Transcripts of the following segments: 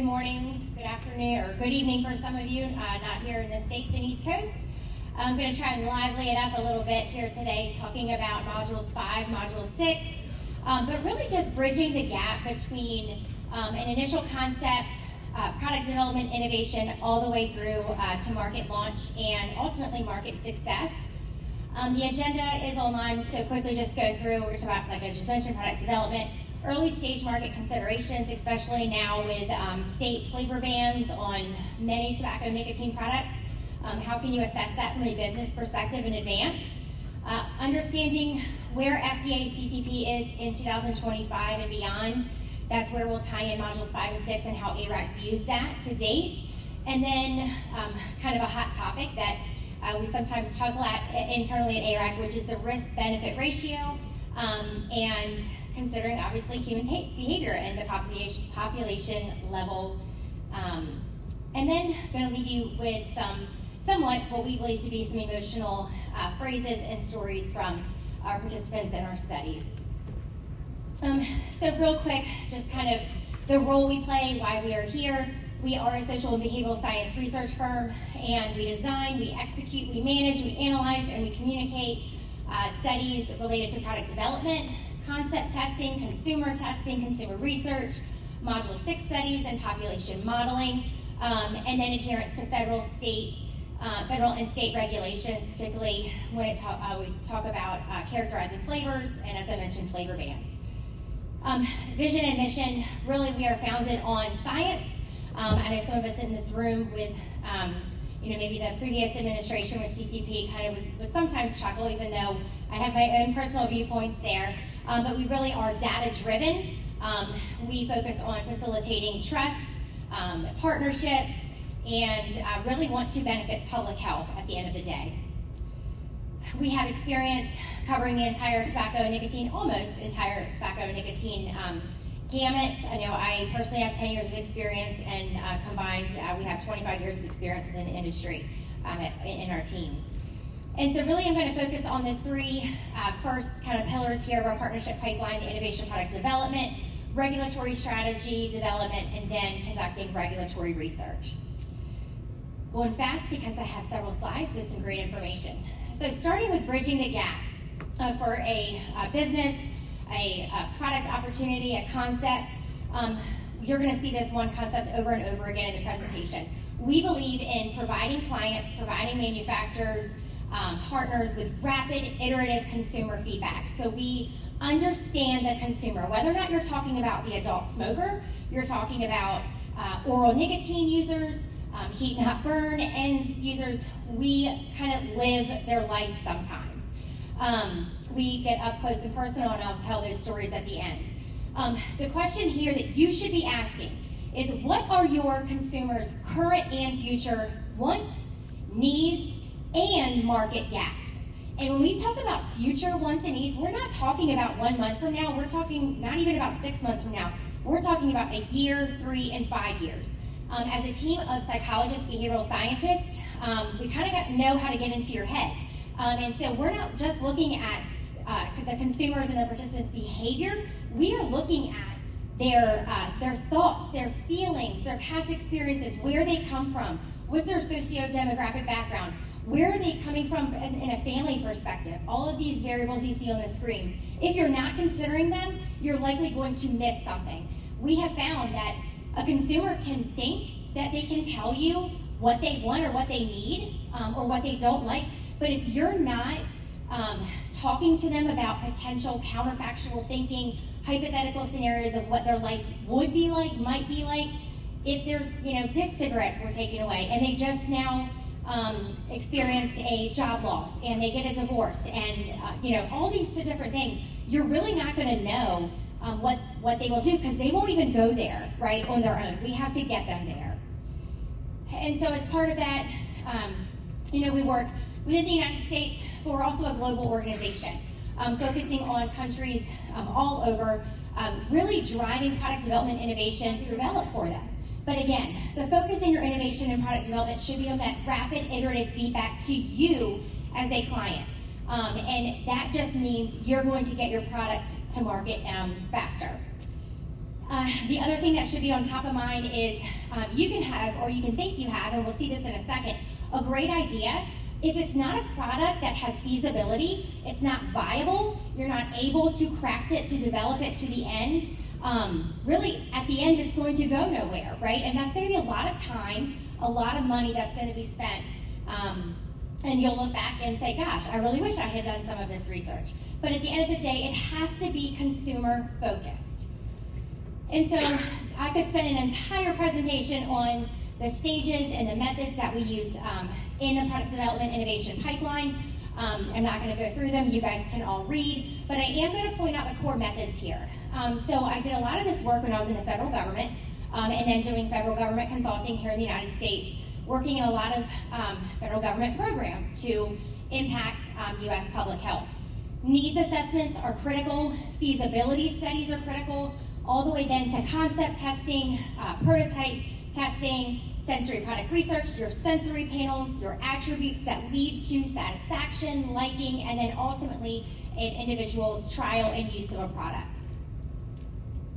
good morning, good afternoon, or good evening for some of you, not here in the States and East Coast. I'm going to try and lively it up a little bit here today, talking about Modules 5, Module 6, but really just bridging the gap between an initial concept, product development, innovation, all the way through to market launch and ultimately market success. The agenda is online, so quickly just go through. We're talking about, like I just mentioned, product development, early stage market considerations, especially now with state flavor bans on many tobacco nicotine products. How can you assess that from a business perspective in advance? Understanding where FDA CTP is in 2025 and beyond. That's where we'll tie in Modules 5 and 6 and how ARAC views that to date. And then kind of a hot topic that we sometimes chuckle at internally at ARAC, which is the risk-benefit ratio, and considering obviously human behavior and the population level. And then I'm going to leave you with somewhat what we believe to be some emotional phrases and stories from our participants in our studies. So real quick, just kind of the role we play, why we are here. We are a social and behavioral science research firm, and we design, we execute, we manage, we analyze, and we communicate studies related to product development, concept testing, consumer research, Module 6 studies, and population modeling, and then adherence to federal and state regulations, particularly when we talk about characterizing flavors, and as I mentioned, flavor bans. Vision and mission, really we are founded on science. I know some of us in this room with, maybe the previous administration with CTP kind of would sometimes chuckle, even though I have my own personal viewpoints there. But we really are data-driven. We focus on facilitating trust, partnerships, and really want to benefit public health at the end of the day. We have experience covering the entire almost entire tobacco and nicotine gamut. I know I personally have 10 years of experience, and combined, we have 25 years of experience within the industry in our team. And so really I'm going to focus on the three first kind of pillars here of our partnership pipeline: the innovation product development, regulatory strategy development, and then conducting regulatory research. Going fast because I have several slides with some great information. So starting with bridging the gap for a business, a product opportunity, a concept. You're going to see this one concept over and over again in the presentation. We believe in providing clients, providing manufacturers, partners with rapid, iterative consumer feedback. So we understand the consumer, whether or not you're talking about the adult smoker, you're talking about oral nicotine users, heat not burn end users. We kind of live their life sometimes. We get up close and personal, and I'll tell those stories at the end. The question here that you should be asking is, what are your consumers' current and future wants, needs, and market gaps? And when we talk about future wants and needs, we're not talking about 1 month from now. We're talking not even about 6 months from now. We're talking about a year, 3, and 5 years. As a team of psychologists, behavioral scientists, we kind of know how to get into your head. And so we're not just looking at the consumers and the participants' behavior. We are looking at their thoughts, their feelings, their past experiences, where they come from, what's their socio-demographic background, where are they coming from in a family perspective, all of these variables you see on the screen. If you're not considering them, you're likely going to miss something. We have found that a consumer can think that they can tell you what they want or what they need or what they don't like, but if you're not talking to them about potential counterfactual thinking, hypothetical scenarios of what their life would be like, might be like, if there's, this cigarette were taken away and they just now experienced a job loss and they get a divorce and, all these different things, you're really not going to know what they will do, because they won't even go there, right, on their own. We have to get them there. And so as part of that, we work within the United States, but we're also a global organization, focusing on countries all over, really driving product development innovation to develop for them. But again, the focus in your innovation and product development should be on that rapid, iterative feedback to you as a client. And that just means you're going to get your product to market faster. The other thing that should be on top of mind is you can have, or you can think you have, and we'll see this in a second, a great idea. If it's not a product that has feasibility, it's not viable, you're not able to craft it, to develop it to the end, really at the end it's going to go nowhere, right? And that's going to be a lot of time, a lot of money that's going to be spent. And you'll look back and say, gosh, I really wish I had done some of this research. But at the end of the day, it has to be consumer focused. And so I could spend an entire presentation on the stages and the methods that we use in the product development innovation pipeline. I'm not going to go through them. You guys can all read. But I am going to point out the core methods here. So I did a lot of this work when I was in the federal government and then doing federal government consulting here in the United States, working in a lot of federal government programs to impact U.S. public health. Needs assessments are critical. Feasibility studies are critical, all the way then to concept testing, prototype testing, sensory product research, your sensory panels, your attributes that lead to satisfaction, liking, and then ultimately an individual's trial and use of a product.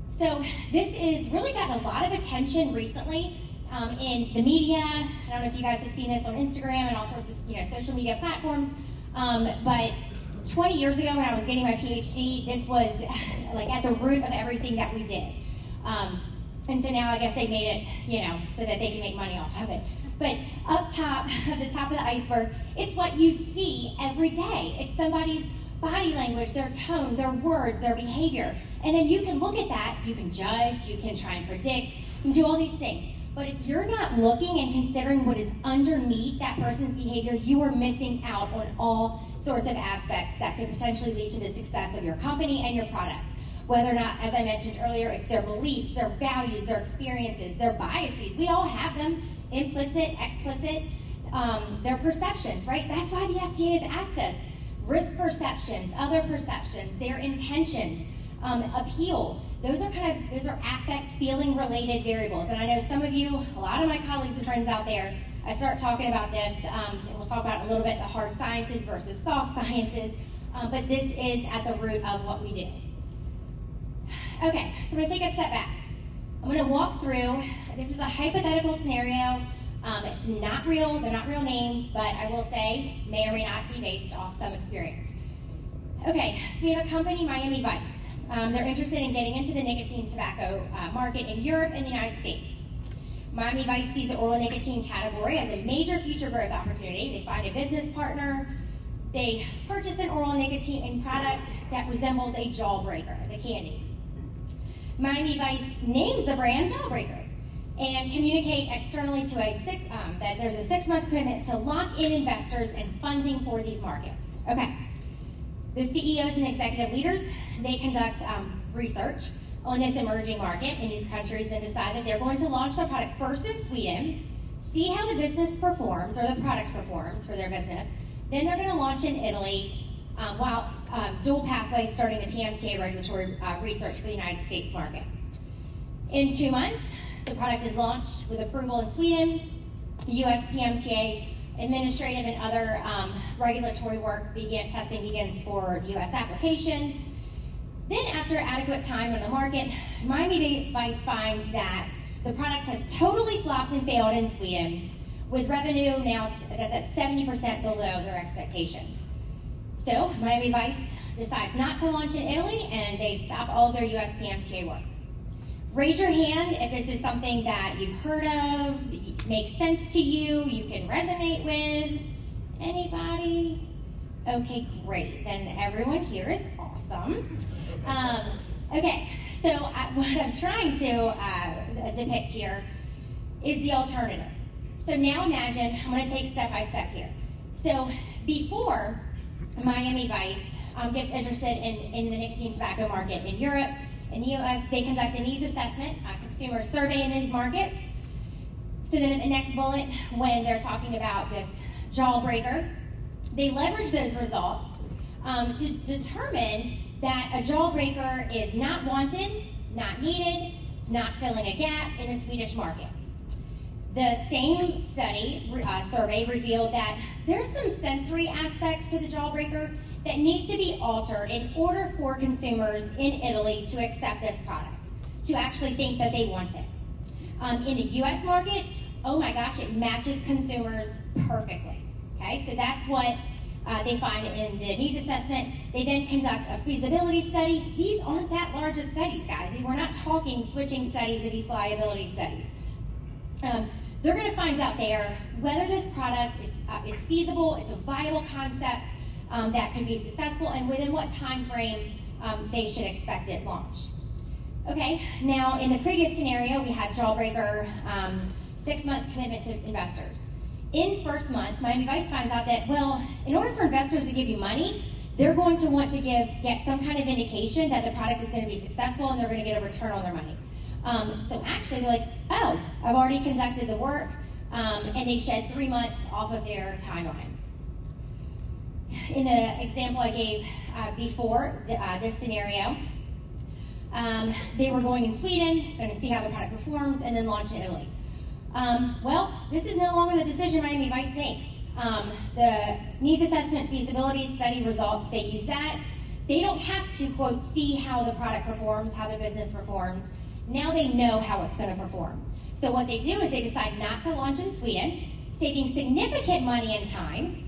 So this is really gotten a lot of attention recently in the media. I don't know if you guys have seen this on Instagram and all sorts of social media platforms, but 20 years ago when I was getting my PhD, this was like at the root of everything that we did. And so now I guess they made it, so that they can make money off of it. But up top, at the top of the iceberg, it's what you see every day. It's somebody's body language, their tone, their words, their behavior. And then you can look at that, you can judge, you can try and predict, you can do all these things. But if you're not looking and considering what is underneath that person's behavior, you are missing out on all sorts of aspects that could potentially lead to the success of your company and your product. Whether or not, as I mentioned earlier, it's their beliefs, their values, their experiences, their biases. We all have them, implicit, explicit, their perceptions, right? That's why the FDA has asked us risk perceptions, other perceptions, their intentions, appeal. Those are affect, feeling related variables. And I know some of you, a lot of my colleagues and friends out there, I start talking about this, and we'll talk about a little bit the hard sciences versus soft sciences, but this is at the root of what we do. Okay, so I'm going to take a step back. I'm going to walk through, this is a hypothetical scenario. It's not real, they're not real names, but I will say may or may not be based off some experience. Okay, so we have a company, Miami Vice. They're interested in getting into the nicotine tobacco market in Europe and the United States. Miami Vice sees the oral nicotine category as a major future growth opportunity. They find a business partner. They purchase an oral nicotine product that resembles a Jawbreaker, the candy. Miami Vice names the brand Jawbreaker and communicate externally to that there's a 6-month commitment to lock in investors and funding for these markets. Okay, the CEOs and executive leaders, they conduct research on this emerging market in these countries and decide that they're going to launch their product first in Sweden, see how the business performs, or the product performs for their business. Then they're going to launch in Italy while dual pathways starting the PMTA regulatory research for the United States market. In 2 months, the product is launched with approval in Sweden. The US PMTA administrative and other regulatory work testing begins for the US application. Then after adequate time on the market, Miami Vice finds that the product has totally flopped and failed in Sweden, with revenue now that's at 70% below their expectations. So Miami Vice decides not to launch in Italy, and they stop all of their US PMTA work. Raise your hand if this is something that you've heard of, makes sense to you, you can resonate with. Anybody? Okay, great. Then everyone here is awesome. Okay, so what I'm trying to depict here is the alternative. So now imagine, I'm going to take step by step here. So before Miami Vice gets interested in the nicotine tobacco market in Europe, in the US, they conduct a needs assessment, a consumer survey in those markets. So then in the next bullet, when they're talking about this Jawbreaker, they leverage those results to determine that a Jawbreaker is not wanted, not needed, it's not filling a gap in the Swedish market. The same survey revealed that there's some sensory aspects to the Jawbreaker that need to be altered in order for consumers in Italy to accept this product. to actually think that they want it. In the US market, oh my gosh, it matches consumers perfectly. Okay, so that's what they find in the needs assessment. They then conduct a feasibility study. These aren't that large of studies, guys. We're not talking switching studies, abuse liability studies. They're going to find out there whether this product is it's feasible, it's a viable concept that could be successful, and within what time frame they should expect it launched. Okay, now in the previous scenario, we had Jawbreaker 6-month commitment to investors. In first month, Miami Vice finds out that, well, in order for investors to give you money, they're going to want to get some kind of indication that the product is going to be successful and they're going to get a return on their money. So actually, they're like, oh, I've already conducted the work, and they shed 3 months off of their timeline. In the example I gave before this scenario, they were going in Sweden, going to see how the product performs, and then launch in Italy. Well, this is no longer the decision Miami Vice makes. The needs assessment feasibility study results, they use that. They don't have to, quote, see how the product performs, how the business performs. Now they know how it's going to perform. So what they do is they decide not to launch in Sweden, saving significant money and time.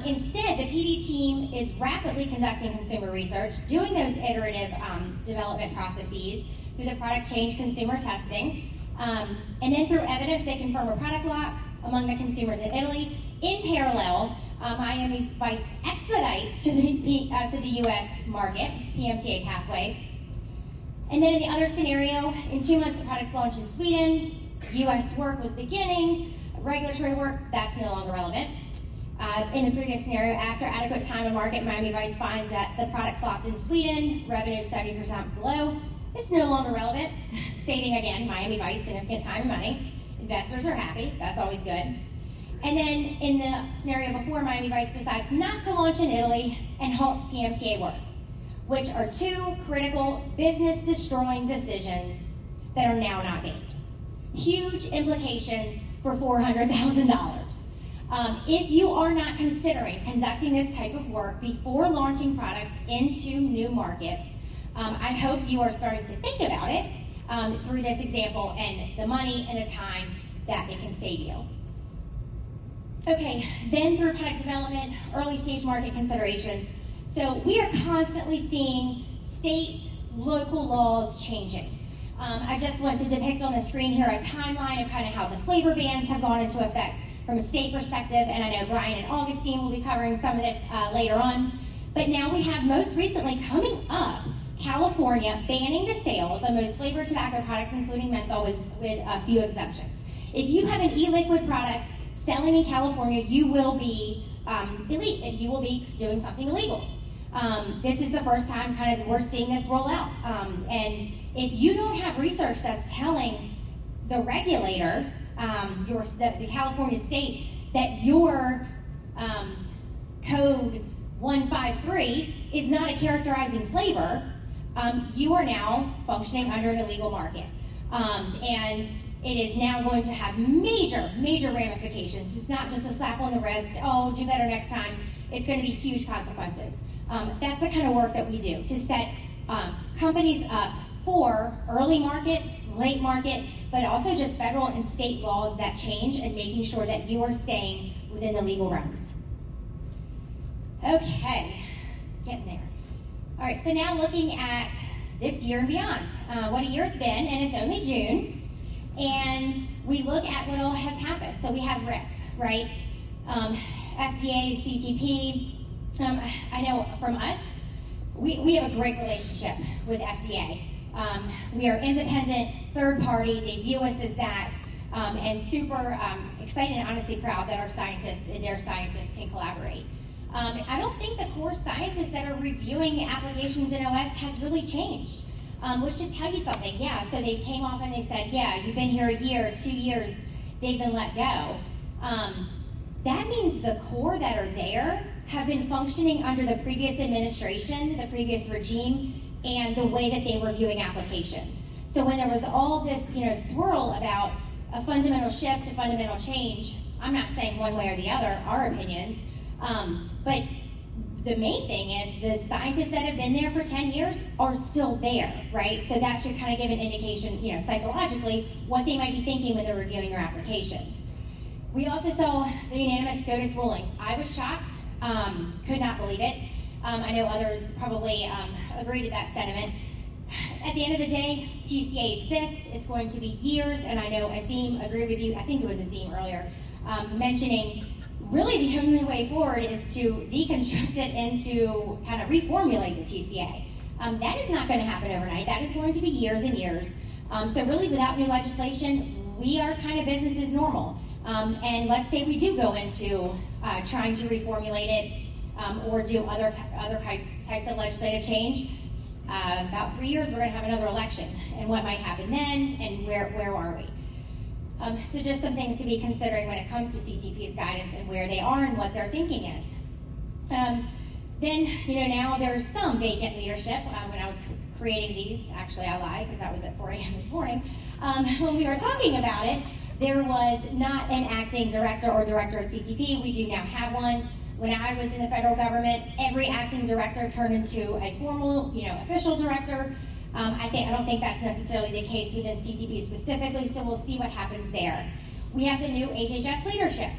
Instead, the PD team is rapidly conducting consumer research, doing those iterative development processes through the product change consumer testing, and then through evidence they confirm a product lock among the consumers in Italy. In parallel, Miami Vice expedites to the U.S. market, PMTA pathway. And then in the other scenario, in 2 months the product's launched in Sweden, U.S. work was beginning, regulatory work, that's no longer relevant. In the previous scenario, after adequate time and market, Miami Vice finds that the product flopped in Sweden, revenue 70% below. It's no longer relevant, saving again Miami Vice significant time and money. Investors are happy, that's always good. And then in the scenario before, Miami Vice decides not to launch in Italy and halts PMTA work, which are 2 critical business-destroying decisions that are now not made. Huge implications for $400,000. If you are not considering conducting this type of work before launching products into new markets, I hope you are starting to think about it through this example and the money and the time that it can save you. Okay, then through product development, early stage market considerations. So we are constantly seeing state, local laws changing. I just want to depict on the screen here a timeline of kind of how the flavor bans have gone into effect from a state perspective, and I know Brian and Augustine will be covering some of this later on. But now we have most recently coming up, California banning the sales of most flavored tobacco products, including menthol, with a few exceptions. If you have an e-liquid product selling in California, you will be you will be doing something illegal. This is the first time kind of we're seeing this roll out. And if you don't have research that's telling the regulator, the California state, that your code 153 is not a characterizing flavor, you are now functioning under an illegal market. And it is now going to have major, major ramifications. It's not just a slap on the wrist, oh, do better next time. It's going to be huge consequences. That's the kind of work that we do to set companies up for early market, late market, but also just federal and state laws that change and making sure that you are staying within the legal realms. Okay, getting there. All right, so now looking at this year and beyond. What a year it's been, and it's only June. And we look at what all has happened. So we have RIF, right? FDA, CTP. I know from us, we have a great relationship with FDA. We are independent, third party. They view us as that, and super excited and honestly proud that our scientists and their scientists can collaborate. I don't think the core scientists that are reviewing applications in OS has really changed. Which should tell you something. Yeah, so they came off and they said, yeah, you've been here a year, 2 years, they've been let go. That means the core that are there have been functioning under the previous administration, the previous regime, and the way that they were viewing applications. So when there was all this, swirl about a fundamental shift, a fundamental change, I'm not saying one way or the other, our opinions, but the main thing is the scientists that have been there for 10 years are still there, right? So that should kind of give an indication, psychologically, what they might be thinking when they're reviewing your applications. We also saw the unanimous SCOTUS ruling. I was shocked, could not believe it. I know others probably agree to that sentiment. At the end of the day, TCA exists. It's going to be years, and I know Azim agreed with you. I think it was Azim earlier, mentioning really the only way forward is to deconstruct it and to kind of reformulate the TCA. That is not going to happen overnight. That is going to be years and years. So really, without new legislation, we are kind of business as normal. And let's say we do go into trying to reformulate it or do other types of legislative change. About 3 years, we're going to have another election. And what might happen then, and where are we? So just some things to be considering when it comes to CTP's guidance and where they are and what their thinking is. Then, now there's some vacant leadership. When I was creating these, actually I lied because that was at 4 a.m. this morning. When we were talking about it, there was not an acting director or director at CTP. We do now have one. When I was in the federal government, every acting director turned into a formal, official director. I don't think that's necessarily the case within CTP specifically, so we'll see what happens there. We have the new HHS leadership.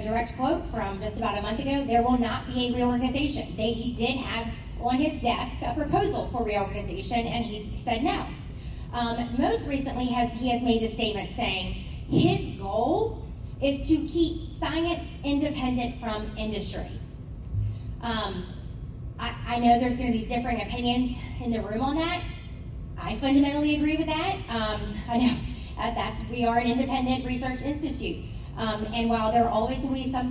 Direct quote from just about a month ago, there will not be a reorganization. He did have on his desk a proposal for reorganization, and he said no. Most recently, he has made the statement saying his goal is to keep science independent from industry. I know there's going to be differing opinions in the room on that. I fundamentally agree with that. I know we are an independent research institute. And while there always will be some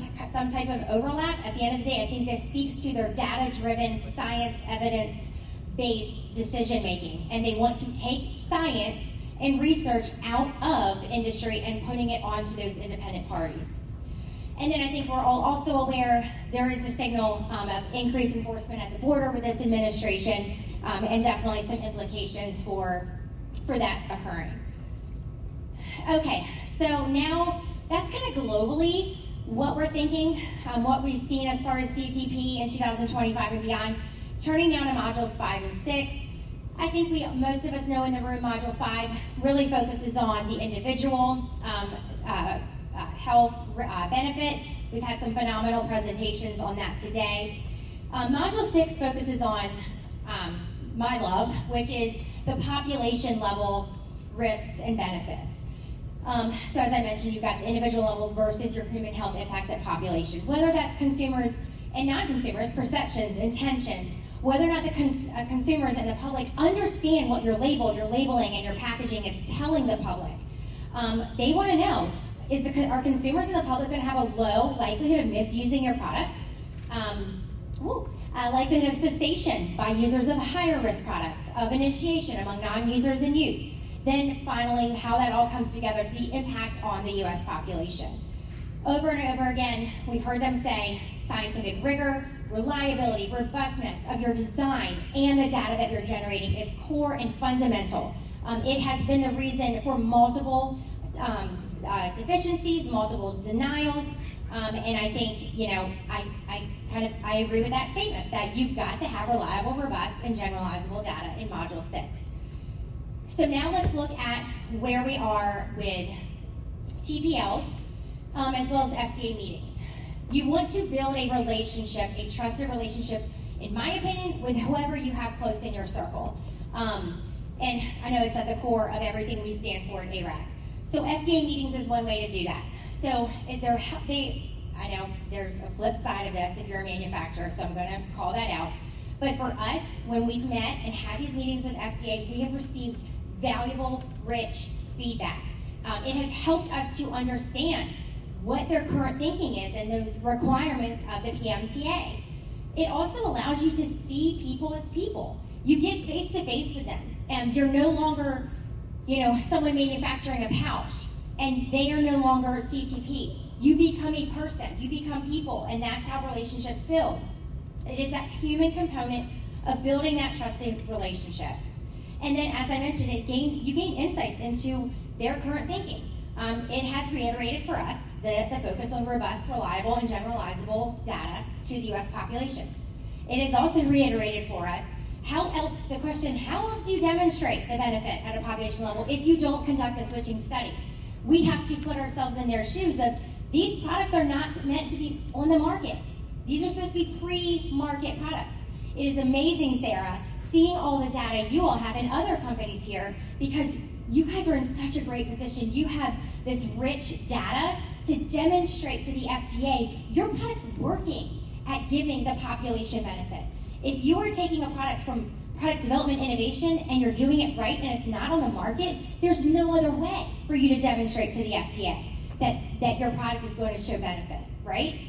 type of overlap, at the end of the day, I think this speaks to their data-driven, science, evidence-based decision-making. And they want to take science and research out of industry and putting it onto those independent parties. And then I think we're all also aware there is the signal of increased enforcement at the border with this administration, and definitely some implications for that occurring. Okay, so now that's kind of globally what we're thinking, what we've seen as far as CTP in 2025 and beyond. Turning now to modules 5 and 6. I think most of us know in the room Module 5 really focuses on the individual health benefit. We've had some phenomenal presentations on that today. Module 6 focuses on my love, which is the population level risks and benefits. So as I mentioned, you've got the individual level versus your human health impact at population, whether that's consumers and non-consumers, perceptions, intentions, whether or not the consumers and the public understand what your labeling, and your packaging is telling the public. They want to know, are consumers and the public going to have a low likelihood of misusing your product? Likelihood of cessation by users of higher risk products, of initiation among non-users and youth. Then finally, how that all comes together to the impact on the U.S. population. Over and over again, we've heard them say scientific rigor, reliability, robustness of your design and the data that you're generating is core and fundamental. It has been the reason for multiple deficiencies, multiple denials, and I think, I agree with that statement, that you've got to have reliable, robust, and generalizable data in Module 6. So now let's look at where we are with TPLs, as well as FDA meetings. You want to build a relationship, a trusted relationship, in my opinion, with whoever you have close in your circle. And I know it's at the core of everything we stand for at ARAC. So FDA meetings is one way to do that. So I know there's a flip side of this if you're a manufacturer, so I'm going to call that out. But for us, when we've met and had these meetings with FDA, we have received valuable, rich feedback. It has helped us to understand what their current thinking is and those requirements of the PMTA. It also allows you to see people as people. You get face-to-face with them, and you're no longer, someone manufacturing a pouch, and they are no longer CTP. You become a person, you become people, and that's how relationships build. It is that human component of building that trusted relationship. And then, as I mentioned, you gain insights into their current thinking. it has reiterated for us the focus on robust, reliable, and generalizable data to the U.S. population. It has also reiterated for us how else do you demonstrate the benefit at a population level if you don't conduct a switching study? We have to put ourselves in their shoes of these products are not meant to be on the market. These are supposed to be pre-market products. It is amazing, Sarah, seeing all the data you all have and other companies here, because you guys are in such a great position. You have this rich data to demonstrate to the FDA your product's working at giving the population benefit. If you are taking a product from product development innovation and you're doing it right and it's not on the market, there's no other way for you to demonstrate to the FDA that your product is going to show benefit, right?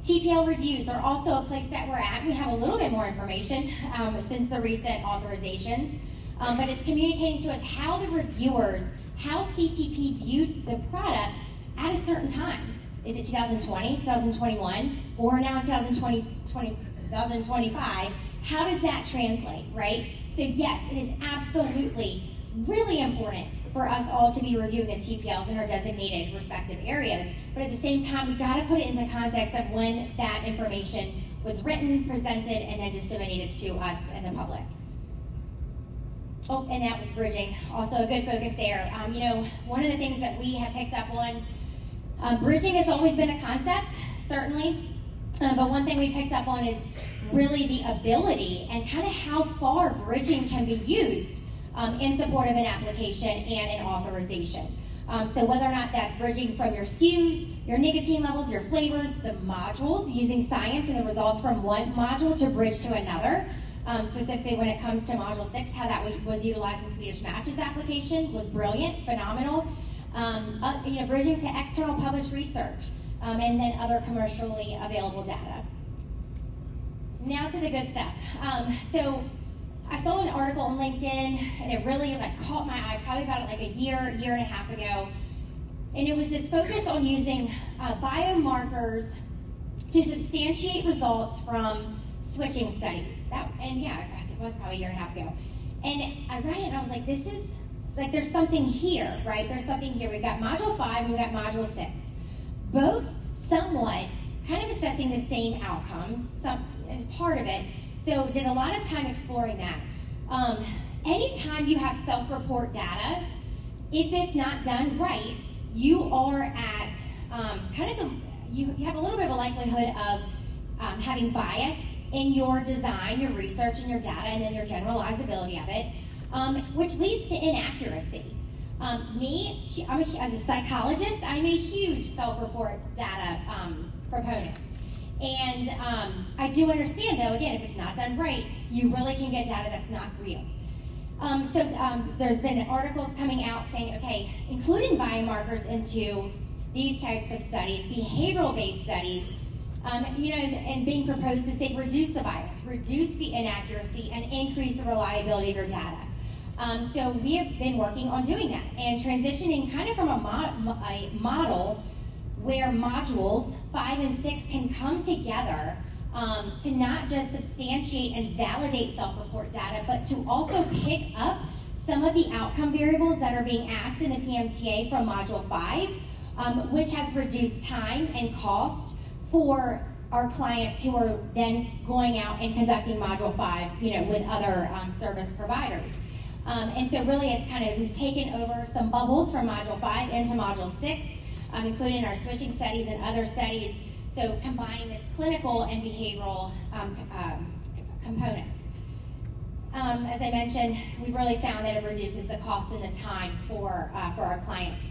TPL reviews are also a place that we're at. We have a little bit more information since the recent authorizations, but it's communicating to us how the reviewers, how CTP viewed the product at a certain time. Is it 2020, 2021, or now 2025? How does that translate, right? So yes, it is absolutely really important for us all to be reviewing the TPLs in our designated respective areas, but at the same time, we've got to put it into context of when that information was written, presented, and then disseminated to us and the public. Oh, and that was bridging, also a good focus there. One of the things that we have picked up on, bridging has always been a concept, certainly, but one thing we picked up on is really the ability and kind of how far bridging can be used in support of an application and an authorization. So whether or not that's bridging from your SKUs, your nicotine levels, your flavors, the modules, using science and the results from one module to bridge to another, specifically when it comes to Module 6, how that was utilized in Swedish Match's application was brilliant, phenomenal. Bridging to external published research, and then other commercially available data. Now to the good stuff. So I saw an article on LinkedIn, and it really caught my eye, probably about a year and a half ago. And it was this focus on using biomarkers to substantiate results from switching studies. I guess it was probably a year and a half ago. And I read it, and I was like, there's something here, right? There's something here. We've got Module 5 and we've got Module 6. Both somewhat kind of assessing the same outcomes, as part of it. So did a lot of time exploring that. Anytime you have self-report data, if it's not done right, you are at you have a little bit of a likelihood of having bias in your design, your research, and your data, and then your generalizability of it, which leads to inaccuracy. As a psychologist, I'm a huge self-report data proponent. And I do understand, though, again, if it's not done right, you really can get data that's not real. There's been articles coming out saying, okay, including biomarkers into these types of studies, behavioral-based studies, and being proposed to say reduce the bias, reduce the inaccuracy, and increase the reliability of your data. So we have been working on doing that and transitioning kind of from a model where modules 5 and 6 can come together to not just substantiate and validate self-report data, but to also pick up some of the outcome variables that are being asked in the PMTA from Module 5, which has reduced time and cost for our clients who are then going out and conducting Module 5, with other service providers. And so really it's we've taken over some bubbles from Module 5 into Module 6, including our switching studies and other studies, so combining this clinical and behavioral components. As I mentioned, we've really found that it reduces the cost and the time for our clients,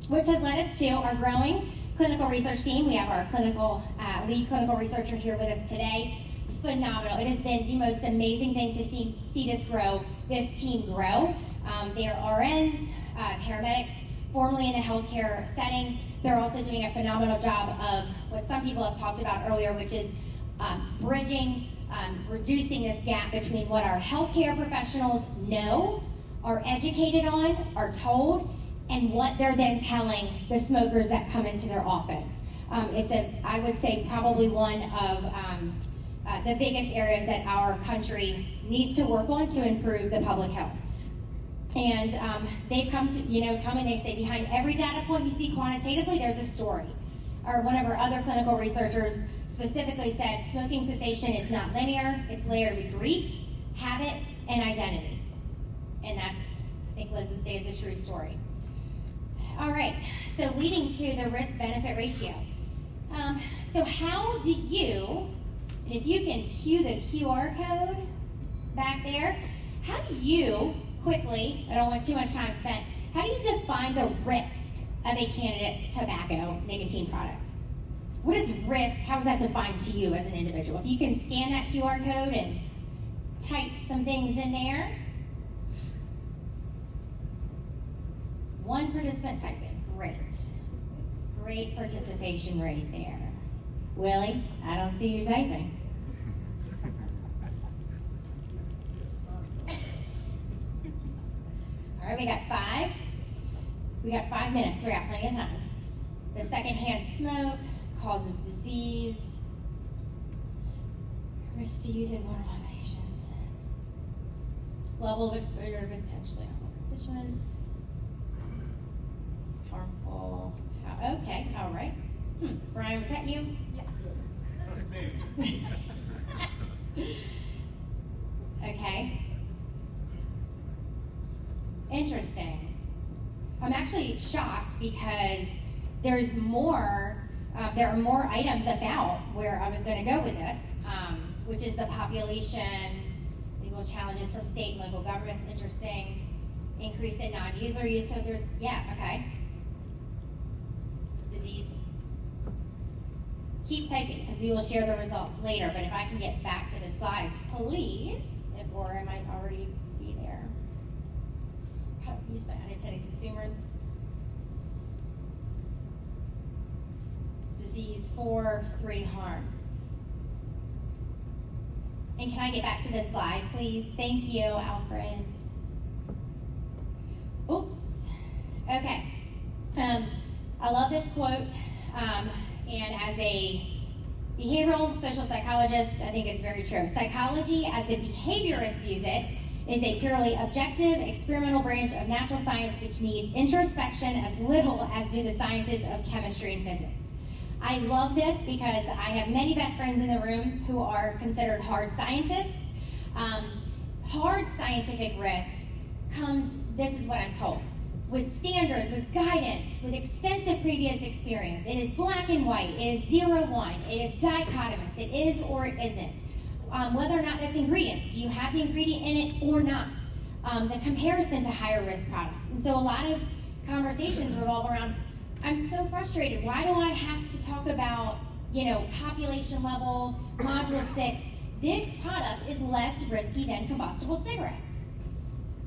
which has led us to our growing clinical research team. We have our lead clinical researcher here with us today. Phenomenal. It has been the most amazing thing to see this team grow. They are RNs, paramedics, formerly in the healthcare setting. They're also doing a phenomenal job of what some people have talked about earlier, which is bridging, reducing this gap between what our healthcare professionals know, are educated on, are told, and what they're then telling the smokers that come into their office. I would say, probably one of the biggest areas that our country needs to work on to improve the public health. And they've come and they say behind every data point you see quantitatively, there's a story. Or one of our other clinical researchers specifically said smoking cessation is not linear, it's layered with grief, habit, and identity. And that's, I think Liz would say, is a true story. All right, so leading to the risk-benefit ratio. So how do you, and if you can cue the QR code back there, how do you quickly, I don't want too much time spent, how do you define the risk of a candidate tobacco nicotine product? What is risk? How is that defined to you as an individual? If you can scan that QR code and type some things in there. One participant typing. Great. Great participation rate there. Willie, I don't see you typing. All right, we got 5. We got 5 minutes, so we got plenty of time. The secondhand smoke causes disease. Risk to youth and vulnerable patients. Level of exposure to potentially harmful constituents. Harmful. Okay, all right. Brian, was that you? Yeah. Okay. Interesting. I'm actually shocked because there's more, there are more items about where I was going to go with this, which is the population, legal challenges from state and local governments. Interesting. Increase in non-user use. So there's, yeah, okay. Disease. Keep typing because we will share the results later, but if I can get back to the slides, please, or I might already be there. Use by unintended consumers. Disease 4, 3 harm. And can I get back to this slide, please? Thank you, Alfred. Oops. Okay. I love this quote, and as a behavioral social psychologist, I think it's very true. Psychology, as the behaviorist views it, is a purely objective, experimental branch of natural science which needs introspection as little as do the sciences of chemistry and physics. I love this because I have many best friends in the room who are considered hard scientists. Hard scientific risk comes, this is what I'm told, with standards, with guidance, with extensive previous experience. It is black and white, it is 0-1, it is dichotomous, it is or it isn't. Whether or not that's ingredients, do you have the ingredient in it or not? The comparison to higher risk products. And so a lot of conversations revolve around, I'm so frustrated, why do I have to talk about, population level, module 6, this product is less risky than combustible cigarettes.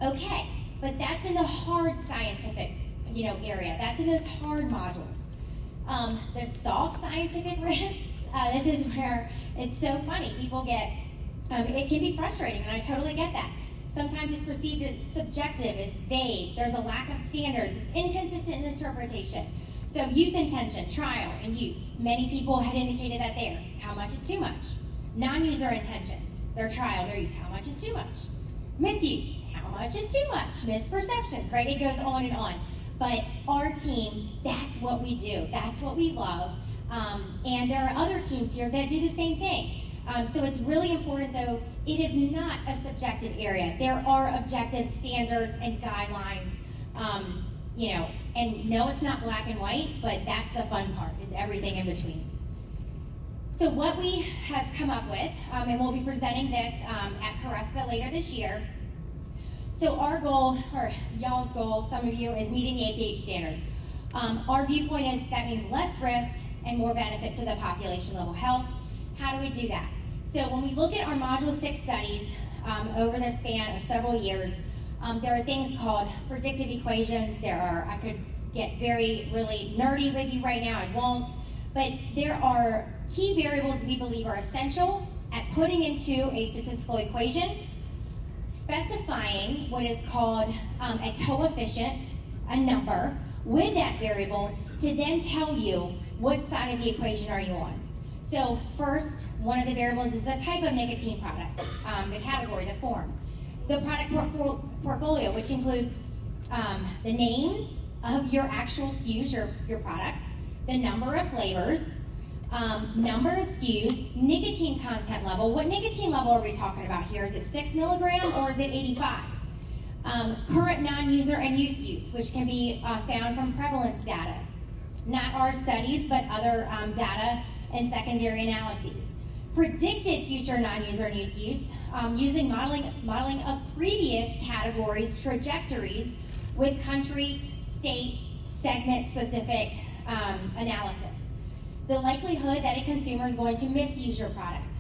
Okay, but that's in the hard scientific, area. That's in those hard modules. The soft scientific risks, this is where it's so funny. People get, it can be frustrating, and I totally get that. Sometimes it's perceived as subjective, it's vague, there's a lack of standards, it's inconsistent in interpretation. So youth intention, trial, and use. Many people had indicated that there. How much is too much? Non-user intentions, their trial, their use. How much is too much? Misuse. How much is too much? Misperceptions, right? It goes on and on. But our team, that's what we do. That's what we love. And there are other teams here that do the same thing. So it's really important, though, it is not a subjective area. There are objective standards and guidelines, and no, it's not black and white, but that's the fun part, is everything in between. So what we have come up with, and we'll be presenting this at Caresta later this year. So our goal, or y'all's goal, some of you, is meeting the APH standard. Our viewpoint is that means less risk and more benefit to the population level health. How do we do that? So when we look at our Module 6 studies over the span of several years, there are things called predictive equations. I could get really nerdy with you right now, I won't. But there are key variables we believe are essential at putting into a statistical equation, specifying what is called a coefficient, a number, with that variable to then tell you what side of the equation are you on. So first, one of the variables is the type of nicotine product, the category, the form. the product portfolio, which includes the names of your actual SKUs, your products, the number of flavors, number of SKUs, nicotine content level. What nicotine level are we talking about here? Is it 6 milligram or is it 85? Current non-user and youth use, which can be found from prevalence data. Not our studies, but other data and secondary analyses. Predicted future non-user and youth use, using modeling of previous categories, trajectories with country, state, segment-specific analysis. The likelihood that a consumer is going to misuse your product.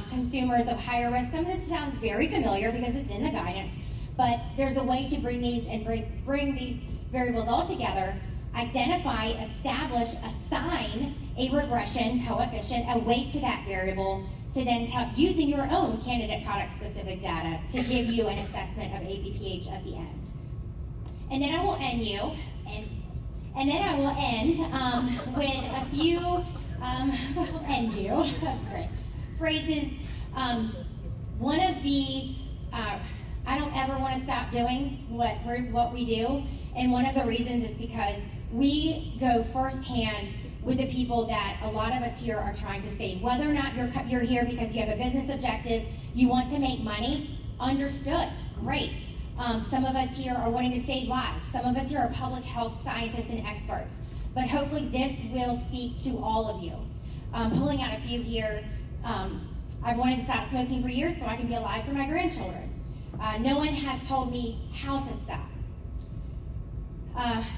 Consumers of higher risk, some of this sounds very familiar because it's in the guidance, but there's a way to bring these and bring these variables all together, identify, establish, assign a regression coefficient, a weight to that variable, to then tell, using your own candidate product specific data to give you an assessment of ABPH at the end. And then I will end you, and then I will end with a few, end you, that's great, phrases. One of the, I don't ever want to stop doing what we do, and one of the reasons is because we go firsthand with the people that a lot of us here are trying to save. Whether or not you're here because you have a business objective, you want to make money, understood, great. Some of us here are wanting to save lives. Some of us here are public health scientists and experts. But hopefully this will speak to all of you. Pulling out a few here, I've wanted to stop smoking for years so I can be alive for my grandchildren. No one has told me how to stop.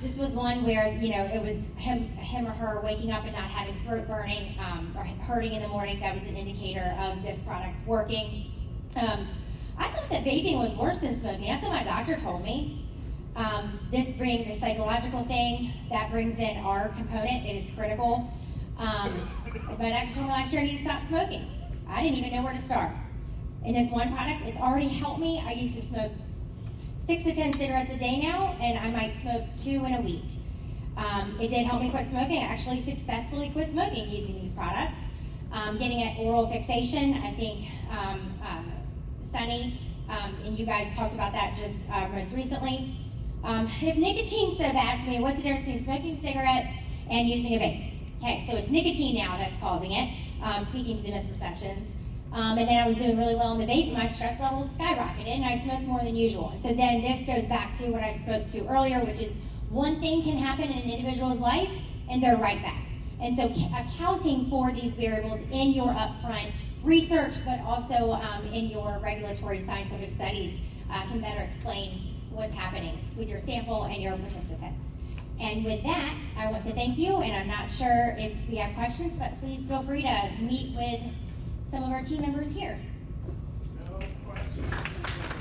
This was one where, it was him or her waking up and not having throat burning or hurting in the morning. That was an indicator of this product working. I thought that vaping was worse than smoking. That's what my doctor told me. This brings the psychological thing, that brings in our component. It is critical. My doctor told me last year I need to stop smoking. I didn't even know where to start. In this one product, it's already helped me. I used to smoke 6 to 10 cigarettes a day now, and I might smoke 2 in a week. It did help me quit smoking. I actually successfully quit smoking using these products. Getting an oral fixation, I think Sunny, and you guys talked about that just most recently. If nicotine's so bad for me, what's the difference between smoking cigarettes and using a vape? Okay, so it's nicotine now that's causing it, speaking to the misperceptions. And then I was doing really well in the vape, and my stress levels skyrocketed, and I smoked more than usual. And so then this goes back to what I spoke to earlier, which is one thing can happen in an individual's life, and they're right back. And so accounting for these variables in your upfront research, but also in your regulatory scientific studies can better explain what's happening with your sample and your participants. And with that, I want to thank you, and I'm not sure if we have questions, but please feel free to meet with some of our team members here. No questions.